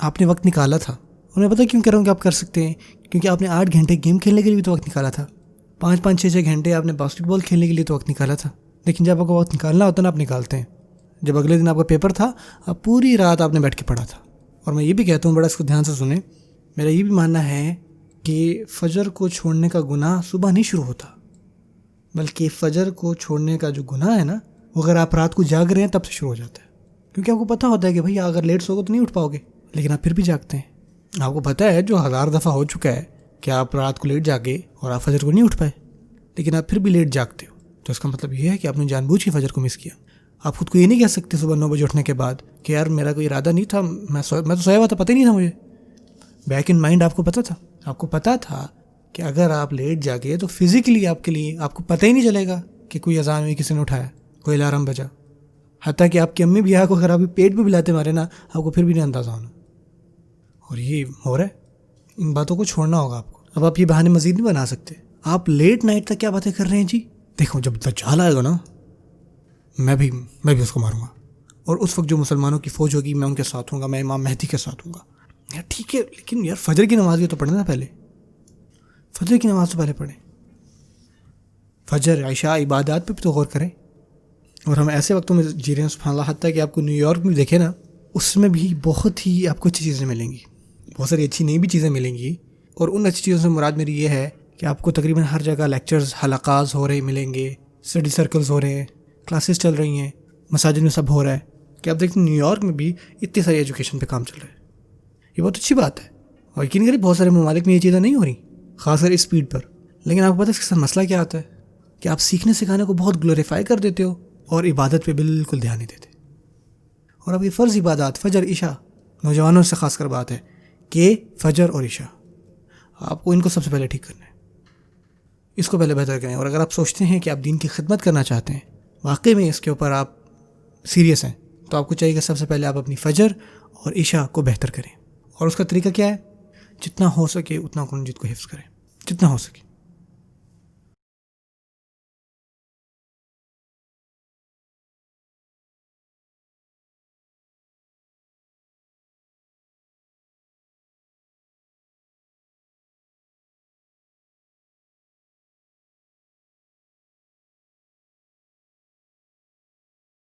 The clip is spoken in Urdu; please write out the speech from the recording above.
آپ نے وقت نکالا تھا، اور میں پتہ کیوں کہہ رہا ہوں کہ آپ کر سکتے ہیں، کیونکہ آپ نے 8 گھنٹے گیم کھیلنے کے لیے بھی تو وقت نکالا تھا، 5-6 گھنٹے آپ نے باسکٹ بال کھیلنے کے لیے تو وقت نکالا تھا. لیکن جب آپ کو وقت نکالنا ہوتا ہے نا، آپ نکالتے ہیں. جب اگلے دن آپ کا پیپر تھا، آپ پوری رات آپ نے بیٹھ کے پڑھا تھا. اور میں یہ بھی کہتا ہوں، بڑا اس کو دھیان سے سنیں، میرا یہ بھی ماننا ہے کہ فجر کو چھوڑنے کا گناہ صبح نہیں شروع ہوتا، بلکہ فجر کو چھوڑنے کا جو گناہ ہے نا، وہ اگر آپ رات کو جاگ رہے ہیں تب سے شروع ہو جاتا ہے. کیونکہ آپ کو پتہ ہوتا ہے کہ بھئی اگر لیٹ سو گے تو نہیں اٹھ پاؤ گے، لیکن آپ پھر بھی جاگتے ہیں. آپ کو پتہ ہے جو 1000 دفعہ ہو چکا ہے کہ آپ رات کو لیٹ جاگے اور آپ فجر کو نہیں اٹھ پائے، لیکن آپ پھر بھی لیٹ جاگتے ہو. تو اس کا مطلب یہ ہے کہ آپ نے جان بوجھ کے فجر کو مس کیا. آپ خود کو یہ نہیں کہہ سکتے صبح 9 بجے اٹھنے کے بعد کہ یار میرا کوئی ارادہ نہیں تھا، میں تو سویا ہوا تھا، پتہ ہی نہیں تھا مجھے. بیک ان مائنڈ آپ کو پتہ تھا، آپ کو پتہ تھا کہ اگر آپ لیٹ جاگے تو فزیکلی آپ کے لیے آپ کو پتہ ہی نہیں چلے گا کہ کوئی اذان ہوئی، کسی نے اٹھایا، کوئی الارم بجا. حتیٰ کہ آپ کی امی بھی آپ کو اگر آپ پیٹ بھی بلاتے مارے نا، آپ کو پھر بھی نہیں اندازہ ہونا. اور یہ ہو رہا ہے. ان باتوں کو چھوڑنا ہوگا آپ کو. اب آپ یہ بہانے مزید نہیں بنا سکتے. آپ لیٹ نائٹ تک کیا باتیں کر رہے ہیں جی؟ دیکھو جب دجال آئے گا نا، میں بھی اس کو ماروں گا، اور اس وقت جو مسلمانوں کی فوج ہوگی میں ان کے ساتھ ہوں گا، میں امام مہدی کے ساتھ ہوں گا. یار ٹھیک ہے، لیکن یار فجر کی نماز بھی تو پڑھنا پہلے. فجر کی نماز تو پہلے پڑھیں. فجر عشاء عبادات پہ بھی تو غور کریں. اور ہم ایسے وقتوں میں جی رہے ہیں سبحان اللہ، حتیٰ کہ آپ کو نیو یارک میں دیکھیں نا، اس میں بھی بہت ہی آپ کو اچھی چیزیں ملیں گی، بہت ساری اچھی نئی بھی چیزیں ملیں گی. اور ان اچھی چیزوں سے مراد میری یہ ہے کہ آپ کو تقریباً ہر جگہ لیکچرز، حلقات ہو رہے ملیں گے، اسٹڈی سرکلز ہو رہے ہیں، کلاسز چل رہی ہیں، مساجد میں سب ہو رہا ہے. کہ آپ دیکھتے ہیں نیو یارک میں بھی اتنی ساری ایجوکیشن پہ کام چل رہا ہے. یہ بہت اچھی بات ہے. اور یقین کریں بہت سارے ممالک میں یہ چیزیں نہیں ہو رہی، خاص کر اس اسپیڈ پر. لیکن آپ کو پتہ ہے اس کے ساتھ مسئلہ کیا آتا ہے کہ آپ سیکھنے سکھانے کو بہت گلوریفائی کر دیتے ہو اور عبادت پہ بالکل دھیان نہیں دیتے. اور اب یہ فرض عبادات فجر عشاء، نوجوانوں سے خاص کر بات ہے کہ فجر اور عشاء آپ کو ان کو سب سے پہلے ٹھیک کرنا ہے، اس کو پہلے بہتر کریں. اور اگر آپ سوچتے ہیں کہ آپ دین کی خدمت کرنا چاہتے ہیں، واقعی میں اس کے اوپر آپ سیریس ہیں، تو آپ کو چاہیے کہ سب سے پہلے آپ اپنی فجر اور عشاء کو بہتر کریں. اور اس کا طریقہ کیا ہے؟ جتنا ہو سکے اتنا قرآن مجید کو حفظ کریں، جتنا ہو سکے.